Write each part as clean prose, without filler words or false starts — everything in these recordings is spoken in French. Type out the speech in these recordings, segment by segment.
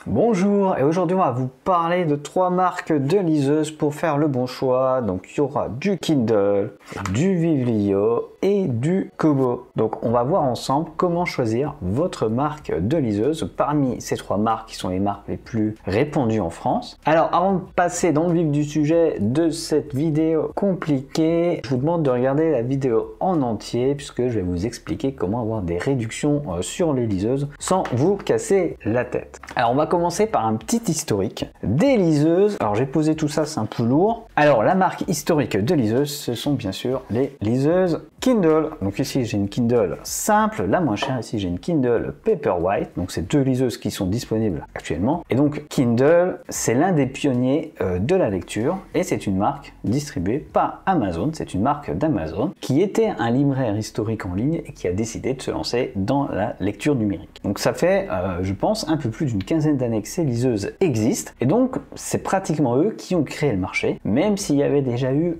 Bonjour, et aujourd'hui on va vous parler de 3 marques de liseuses pour faire le bon choix. Donc il y aura du Kindle, du Viblio et du Kobo. Donc on va voir ensemble comment choisir votre marque de liseuse parmi ces 3 marques qui sont les marques les plus répandues en France. Alors avant de passer dans le vif du sujet de cette vidéo compliquée, je vous demande de regarder la vidéo en entier puisque je vais vous expliquer comment avoir des réductions sur les liseuses sans vous casser la tête. Alors on va commencer par un petit historique des liseuses. Alors j'ai posé tout ça, c'est un peu lourd. Alors la marque historique de liseuses, ce sont bien sûr les liseuses Kindle. Donc ici j'ai une Kindle simple, la moins chère. Ici j'ai une Kindle Paperwhite. Donc c'est 2 liseuses qui sont disponibles actuellement. Et donc Kindle, c'est l'un des pionniers de la lecture et c'est une marque distribuée par Amazon. C'est une marque d'Amazon qui était un libraire historique en ligne et qui a décidé de se lancer dans la lecture numérique. Donc ça fait, je pense, un peu plus d'une quinzaine d'années que ces liseuses existent et donc c'est pratiquement eux qui ont créé le marché, même s'il y avait déjà eu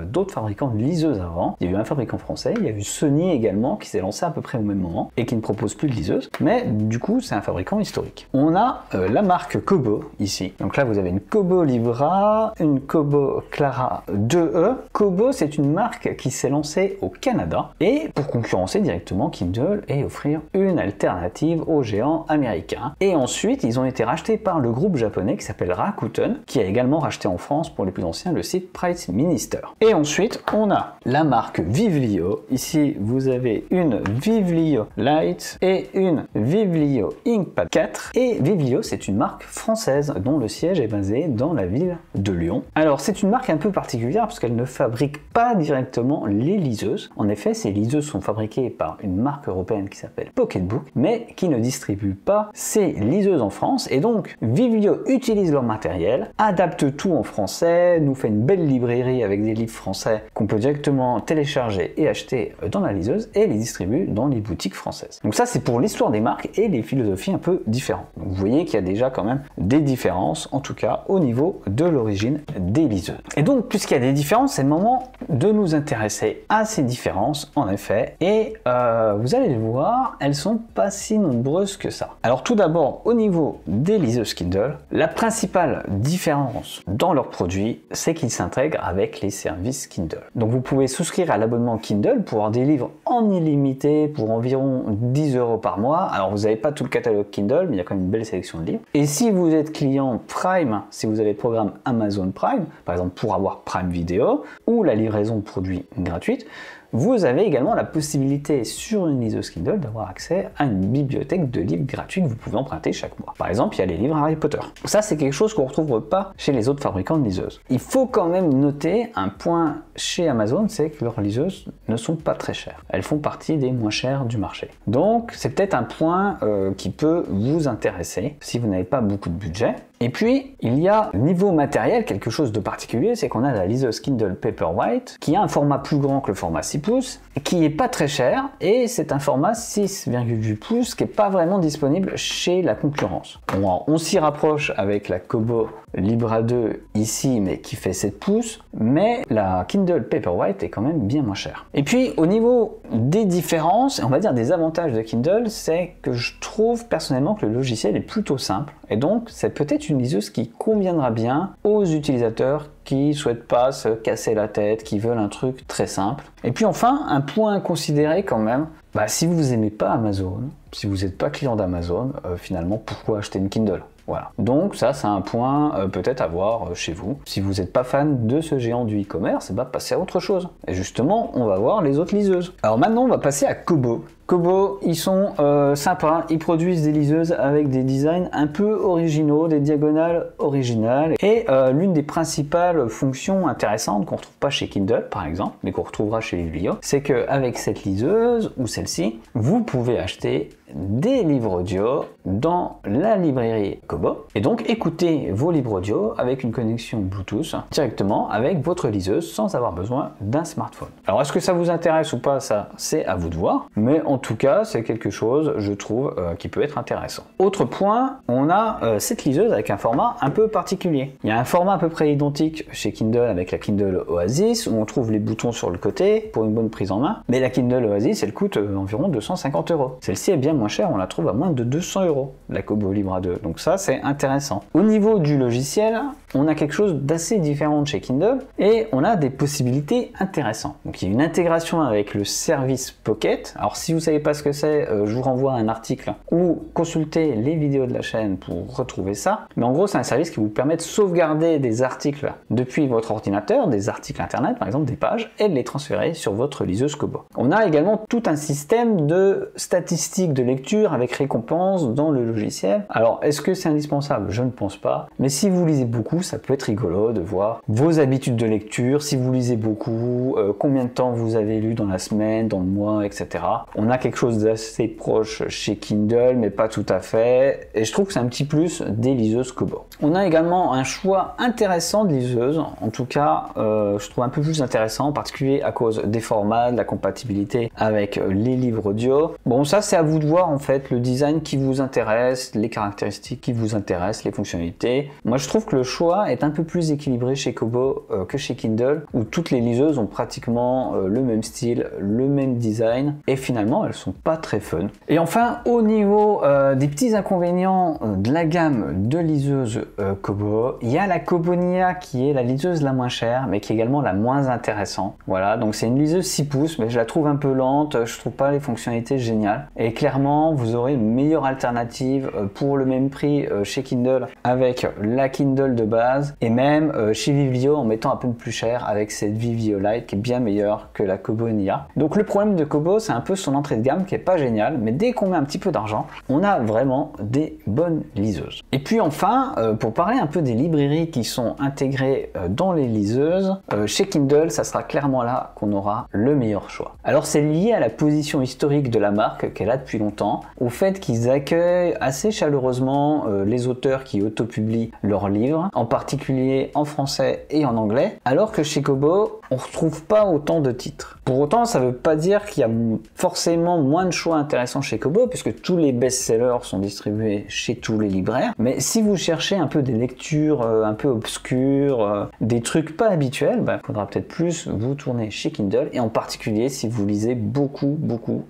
d'autres fabricants de liseuses avant. Il y a eu un fabricant français, il y a eu Sony également qui s'est lancé à peu près au même moment et qui ne propose plus de liseuses, mais du coup c'est un fabricant historique. On a la marque Kobo ici. Donc là vous avez une Kobo Libra, une Kobo Clara 2E. Kobo, c'est une marque qui s'est lancée au Canada et pour concurrencer directement Kindle et offrir une alternative aux géants américains. Et ensuite ils ont été rachetés par le groupe japonais qui s'appelle Rakuten, qui a également racheté en France pour les plus anciens le site Price Minister. Et ensuite on a la marque Viblio. Ici vous avez une Viblio Lite et une Viblio Inkpad 4. Et Viblio, c'est une marque française dont le siège est basé dans la ville de Lyon. Alors c'est une marque un peu particulière parce qu'elle ne fabrique pas directement les liseuses. En effet, ces liseuses sont fabriquées par une marque européenne qui s'appelle Pocketbook, mais qui ne distribue pas ces liseuses en France. Et donc Viblio utilise leur matériel, adapte tout en français, nous fait une belle librairie avec des livres français qu'on peut directement télécharger et acheter dans la liseuse et les distribue dans les boutiques françaises. Donc ça c'est pour l'histoire des marques et les philosophies un peu différentes. Donc vous voyez qu'il y a déjà quand même des différences, en tout cas au niveau de l'origine des liseuses. Et donc puisqu'il y a des différences, c'est le moment de nous intéresser à ces différences en effet. Et vous allez le voir, elles sont pas si nombreuses que ça. Alors tout d'abord au niveau des liseuses Kindle, la principale différence dans leurs produits, c'est qu'ils s'intègrent avec les services Kindle. Donc vous pouvez souscrire à l'abonnement Kindle pour avoir des livres en illimité pour environ 10 € par mois. Alors vous n'avez pas tout le catalogue Kindle, mais il y a quand même une belle sélection de livres. Et si vous êtes client Prime, si vous avez le programme Amazon Prime, par exemple pour avoir Prime Video ou la livraison de produits gratuite, vous avez également la possibilité sur une liseuse Kindle d'avoir accès à une bibliothèque de livres gratuits que vous pouvez emprunter chaque mois. Par exemple, il y a les livres Harry Potter. Ça, c'est quelque chose qu'on ne retrouve pas chez les autres fabricants de liseuses. Il faut quand même noter un point chez Amazon, c'est que leurs liseuses ne sont pas très chères. Elles font partie des moins chères du marché. Donc, c'est peut-être un point qui peut vous intéresser si vous n'avez pas beaucoup de budget. Et puis, il y a niveau matériel quelque chose de particulier, c'est qu'on a la liseuse Kindle Paperwhite qui a un format plus grand que le format 6 pouces, qui est pas très cher, et c'est un format 6,8 pouces qui est pas vraiment disponible chez la concurrence. On s'y rapproche avec la Kobo Libra 2 ici, mais qui fait 7 pouces, mais la Kindle Paperwhite est quand même bien moins chère. Et puis, au niveau des différences, on va dire des avantages de Kindle, c'est que je trouve personnellement que le logiciel est plutôt simple, et donc c'est peut-être une liseuse qui conviendra bien aux utilisateurs qui souhaitent pas se casser la tête, qui veulent un truc très simple. Et puis enfin, un point à considérer quand même, si vous aimez pas Amazon, si vous n'êtes pas client d'Amazon, finalement pourquoi acheter une Kindle ? Voilà. Donc ça c'est un point peut-être à voir chez vous. Si vous n'êtes pas fan de ce géant du e-commerce, passez à autre chose. Et justement, on va voir les autres liseuses. Alors maintenant, on va passer à Kobo. Kobo, ils sont sympas, ils produisent des liseuses avec des designs un peu originaux, des diagonales originales. Et l'une des principales fonctions intéressantes qu'on ne retrouve pas chez Kindle par exemple, mais qu'on retrouvera chez Viblio, c'est qu'avec cette liseuse ou celle-ci, vous pouvez acheter des livres audio dans la librairie Kobo et donc écouter vos livres audio avec une connexion Bluetooth directement avec votre liseuse sans avoir besoin d'un smartphone. Alors est-ce que ça vous intéresse ou pas, ça c'est à vous de voir, mais en tout cas, c'est quelque chose, je trouve, qui peut être intéressant. Autre point, on a cette liseuse avec un format un peu particulier. Il y a un format à peu près identique chez Kindle avec la Kindle Oasis, où on trouve les boutons sur le côté pour une bonne prise en main, mais la Kindle Oasis, elle coûte environ 250 €. Celle-ci est bien moins chère, on la trouve à moins de 200 €, la Kobo Libra 2. Donc ça, c'est intéressant. Au niveau du logiciel, on a quelque chose d'assez différent de chez Kindle et on a des possibilités intéressantes. Donc il y a une intégration avec le service Pocket. Alors si vous ne savez pas ce que c'est, je vous renvoie à un article ou consultez les vidéos de la chaîne pour retrouver ça. Mais en gros, c'est un service qui vous permet de sauvegarder des articles depuis votre ordinateur, des articles internet par exemple, des pages, et de les transférer sur votre liseuse Kobo. On a également tout un système de statistiques de lecture avec récompense dans le logiciel. Alors est-ce que c'est indispensable? Je ne pense pas. Mais si vous lisez beaucoup, ça peut être rigolo de voir vos habitudes de lecture, si vous lisez beaucoup, combien de temps vous avez lu dans la semaine, dans le mois, etc. On a quelque chose d'assez proche chez Kindle, mais pas tout à fait, et je trouve que c'est un petit plus des liseuses Kobo. On a également un choix intéressant de liseuses, en tout cas, je trouve un peu plus intéressant, en particulier à cause des formats, de la compatibilité avec les livres audio. Bon, ça c'est à vous de voir en fait, le design qui vous intéresse, les caractéristiques qui vous intéressent, les fonctionnalités. Moi je trouve que le choix est un peu plus équilibré chez Kobo que chez Kindle, où toutes les liseuses ont pratiquement le même style, le même design, et finalement elles sont pas très fun. Et enfin, au niveau des petits inconvénients de la gamme de liseuses Kobo, il y a la Kobo Nia qui est la liseuse la moins chère, mais qui est également la moins intéressante. Voilà, donc c'est une liseuse 6 pouces, mais je la trouve un peu lente, je trouve pas les fonctionnalités géniales. Et clairement, vous aurez une meilleure alternative pour le même prix chez Kindle avec la Kindle de base, et même chez Viblio en mettant un peu plus cher avec cette Vivio Lite qui est bien meilleure que la Kobo Nia. Donc le problème de Kobo, c'est un peu son entrée de gamme qui est pas géniale, mais dès qu'on met un petit peu d'argent, on a vraiment des bonnes liseuses. Et puis enfin, pour parler un peu des librairies qui sont intégrées dans les liseuses, chez Kindle, ça sera clairement là qu'on aura le meilleur choix. Alors c'est lié à la position historique de la marque qu'elle a depuis longtemps, au fait qu'ils accueillent assez chaleureusement les auteurs qui autopublient leurs livres, en particulier en français et en anglais, alors que chez Kobo, on ne retrouve pas autant de titres. Pour autant, ça ne veut pas dire qu'il y a forcément moins de choix intéressants chez Kobo, puisque tous les best-sellers sont distribués chez tous les libraires. Mais si vous cherchez un peu des lectures un peu obscures, des trucs pas habituels, il faudra peut-être plus vous tourner chez Kindle, et en particulier si vous lisez beaucoup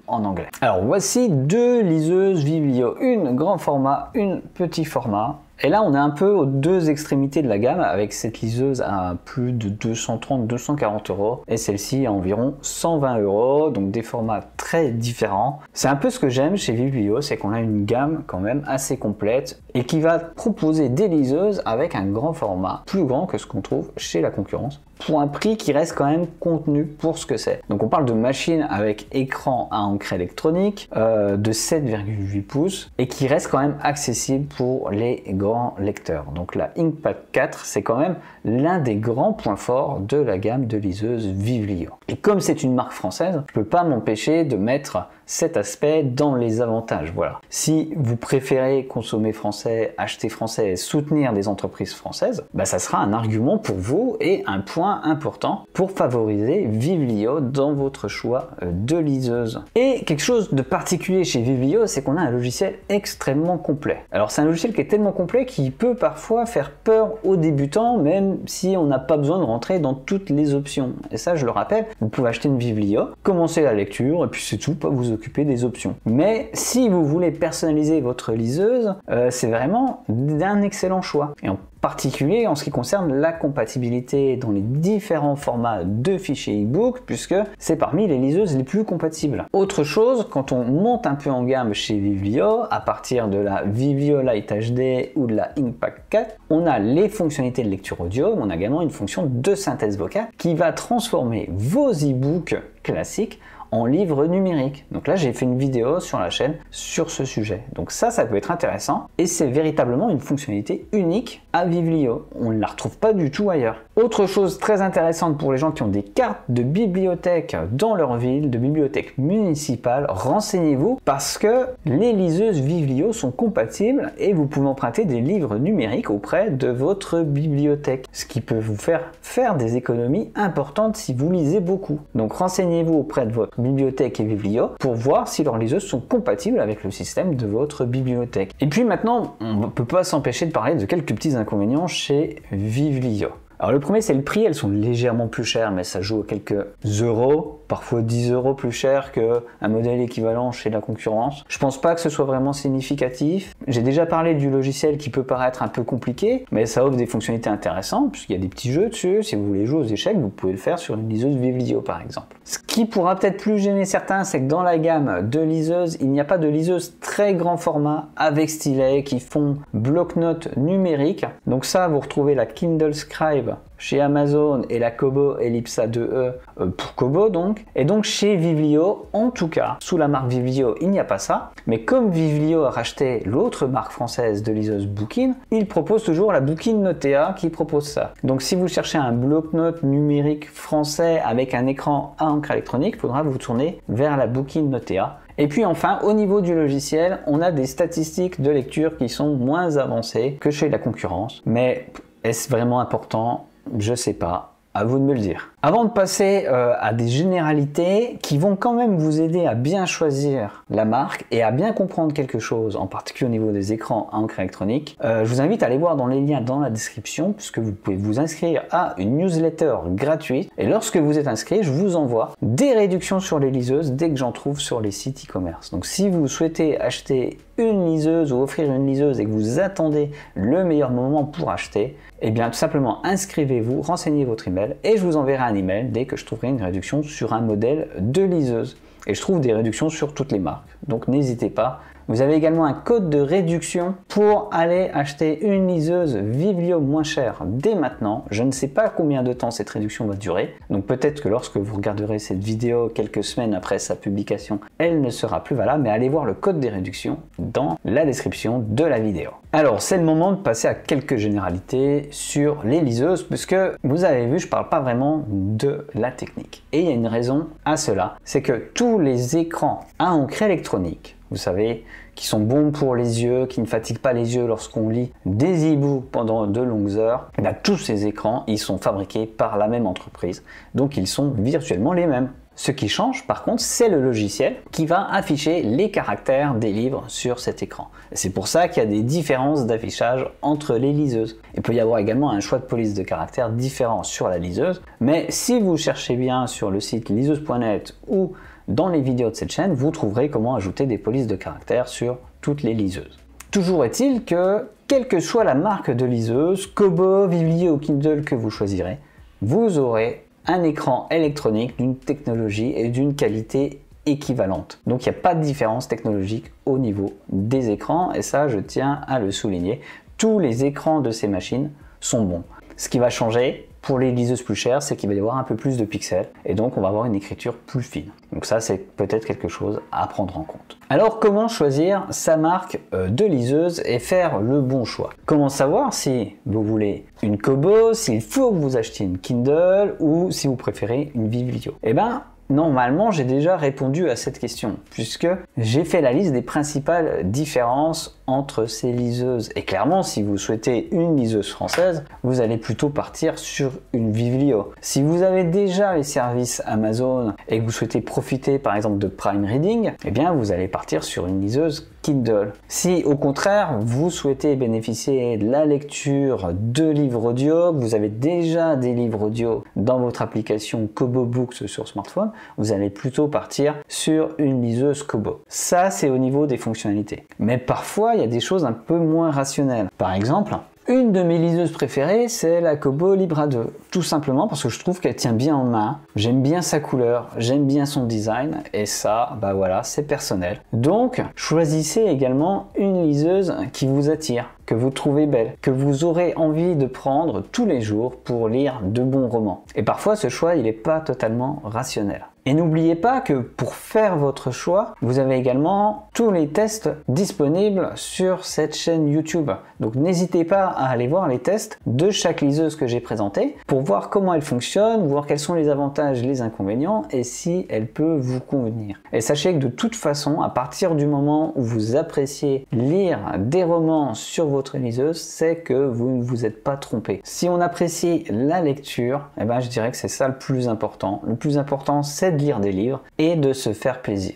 en anglais. Alors voici deux liseuses Viblio, une grand format, une petit format. Et là, on est un peu aux deux extrémités de la gamme, avec cette liseuse à plus de 230-240 € et celle-ci à environ 120 €, donc des formats très différents. C'est un peu ce que j'aime chez Viblio, c'est qu'on a une gamme quand même assez complète et qui va proposer des liseuses avec un grand format, plus grand que ce qu'on trouve chez la concurrence, pour un prix qui reste quand même contenu pour ce que c'est. Donc on parle de machines avec écran à encre électronique de 7,8 pouces et qui reste quand même accessible pour les grands lecteurs. Donc la Inkpad 4, c'est quand même l'un des grands points forts de la gamme de liseuses Viblio. Et comme c'est une marque française, je peux pas m'empêcher de mettre cet aspect dans les avantages. Voilà. Si vous préférez consommer français, acheter français et soutenir des entreprises françaises, ça sera un argument pour vous et un point important pour favoriser Viblio dans votre choix de liseuse. Et quelque chose de particulier chez Viblio, c'est qu'on a un logiciel extrêmement complet. Alors c'est un logiciel qui est tellement complet qu'il peut parfois faire peur aux débutants, même si on n'a pas besoin de rentrer dans toutes les options. Et ça, je le rappelle, vous pouvez acheter une Viblio, commencer la lecture et puis c'est tout, pas vous occuper des options. Mais si vous voulez personnaliser votre liseuse, c'est vraiment un excellent choix. Et en particulier en ce qui concerne la compatibilité dans les différents formats de fichiers e-book, puisque c'est parmi les liseuses les plus compatibles. Autre chose, quand on monte un peu en gamme chez Viblio, à partir de la Vivio Lite HD ou de la Inkpad 4, on a les fonctionnalités de lecture audio, mais on a également une fonction de synthèse vocale qui va transformer vos e-books classiques en livre numérique. Donc là, j'ai fait une vidéo sur la chaîne sur ce sujet. Donc ça peut être intéressant et c'est véritablement une fonctionnalité unique à Viblio. On ne la retrouve pas du tout ailleurs. Autre chose très intéressante pour les gens qui ont des cartes de bibliothèque dans leur ville, de bibliothèque municipale, renseignez-vous parce que les liseuses Viblio sont compatibles et vous pouvez emprunter des livres numériques auprès de votre bibliothèque, ce qui peut vous faire des économies importantes si vous lisez beaucoup. Donc renseignez-vous auprès de votre votre bibliothèque et Viblio pour voir si leurs liseuses sont compatibles avec le système de votre bibliothèque. Et puis maintenant, on ne peut pas s'empêcher de parler de quelques petits inconvénients chez Viblio. Alors le premier, c'est le prix. Elles sont légèrement plus chères, mais ça joue à quelques euros, parfois 10 € plus cher qu'un modèle équivalent chez la concurrence. Je pense pas que ce soit vraiment significatif. J'ai déjà parlé du logiciel qui peut paraître un peu compliqué, mais ça offre des fonctionnalités intéressantes, puisqu'il y a des petits jeux dessus. Si vous voulez jouer aux échecs, vous pouvez le faire sur une liseuse Viblio par exemple. Ce qui pourra peut-être plus gêner certains, c'est que dans la gamme de liseuses, il n'y a pas de liseuses très grand format avec stylet qui font bloc-notes numérique. Donc ça, vous retrouvez la Kindle Scribe chez Amazon et la Kobo Ellipsa 2E pour Kobo donc. Et donc chez Viblio, en tout cas, sous la marque Viblio, il n'y a pas ça. Mais comme Viblio a racheté l'autre marque française de liseuse Bookin, il propose toujours la Bookin Notea qui propose ça. Donc si vous cherchez un bloc-notes numérique français avec un écran à encre électronique, il faudra vous tourner vers la Bookin Notea. Et puis enfin, au niveau du logiciel, on a des statistiques de lecture qui sont moins avancées que chez la concurrence. Mais est-ce vraiment important? Je sais pas, à vous de me le dire. Avant de passer à des généralités qui vont quand même vous aider à bien choisir la marque et à bien comprendre quelque chose, en particulier au niveau des écrans à encre électronique, je vous invite à aller voir dans les liens dans la description, puisque vous pouvez vous inscrire à une newsletter gratuite. Et lorsque vous êtes inscrit, je vous envoie des réductions sur les liseuses dès que j'en trouve sur les sites e-commerce. Donc si vous souhaitez acheter une liseuse ou offrir une liseuse et que vous attendez le meilleur moment pour acheter, eh bien tout simplement inscrivez-vous, renseignez votre email et je vous enverrai un email dès que je trouverai une réduction sur un modèle de liseuse. Et je trouve des réductions sur toutes les marques, donc n'hésitez pas. Vous avez également un code de réduction pour aller acheter une liseuse Viblio moins chère dès maintenant. Je ne sais pas combien de temps cette réduction va durer, donc peut-être que lorsque vous regarderez cette vidéo quelques semaines après sa publication, elle ne sera plus valable, mais allez voir le code des réductions dans la description de la vidéo. Alors c'est le moment de passer à quelques généralités sur les liseuses, puisque vous avez vu, je ne parle pas vraiment de la technique. Et il y a une raison à cela, c'est que tous les écrans à encre électronique, vous savez, qui sont bons pour les yeux, qui ne fatiguent pas les yeux lorsqu'on lit des e-books pendant de longues heures, et bien, tous ces écrans, ils sont fabriqués par la même entreprise, donc ils sont virtuellement les mêmes. Ce qui change par contre, c'est le logiciel qui va afficher les caractères des livres sur cet écran. C'est pour ça qu'il y a des différences d'affichage entre les liseuses. Il peut y avoir également un choix de police de caractères différent sur la liseuse, mais si vous cherchez bien sur le site liseuse.net ou dans les vidéos de cette chaîne, vous trouverez comment ajouter des polices de caractères sur toutes les liseuses. Toujours est-il que, quelle que soit la marque de liseuse, Kobo, Viblio ou Kindle que vous choisirez, vous aurez un écran électronique d'une technologie et d'une qualité équivalente. Donc il n'y a pas de différence technologique au niveau des écrans, et ça je tiens à le souligner. Tous les écrans de ces machines sont bons. Ce qui va changer pour les liseuses plus chères, c'est qu'il va y avoir un peu plus de pixels et donc on va avoir une écriture plus fine. Donc ça, c'est peut-être quelque chose à prendre en compte. Alors comment choisir sa marque de liseuse et faire le bon choix? Comment savoir si vous voulez une Kobo, s'il faut que vous achetiez une Kindle ou si vous préférez une Viblio? Eh bien, normalement, j'ai déjà répondu à cette question puisque j'ai fait la liste des principales différences entre ces liseuses. Et clairement, si vous souhaitez une liseuse française, vous allez plutôt partir sur une Viblio. Si vous avez déjà les services Amazon et que vous souhaitez profiter par exemple de Prime Reading, eh bien vous allez partir sur une liseuse Kindle. Si au contraire, vous souhaitez bénéficier de la lecture de livres audio, que vous avez déjà des livres audio dans votre application Kobo Books sur smartphone, vous allez plutôt partir sur une liseuse Kobo. Ça, c'est au niveau des fonctionnalités. Mais parfois, il y a des choses un peu moins rationnelles. Par exemple, une de mes liseuses préférées, c'est la Kobo Libra 2. Tout simplement parce que je trouve qu'elle tient bien en main, j'aime bien sa couleur, j'aime bien son design, et ça, bah voilà, c'est personnel. Donc, choisissez également une liseuse qui vous attire, que vous trouvez belle, que vous aurez envie de prendre tous les jours pour lire de bons romans. Et parfois, ce choix, il n'est pas totalement rationnel. Et n'oubliez pas que pour faire votre choix, vous avez également tous les tests disponibles sur cette chaîne YouTube. Donc n'hésitez pas à aller voir les tests de chaque liseuse que j'ai présentée pour voir comment elle fonctionne, voir quels sont les avantages, les inconvénients et si elle peut vous convenir. Et sachez que de toute façon, à partir du moment où vous appréciez lire des romans sur votre liseuse, c'est que vous ne vous êtes pas trompé. Si on apprécie la lecture, eh ben, je dirais que c'est ça le plus important. Le plus important, c'est lire des livres et de se faire plaisir.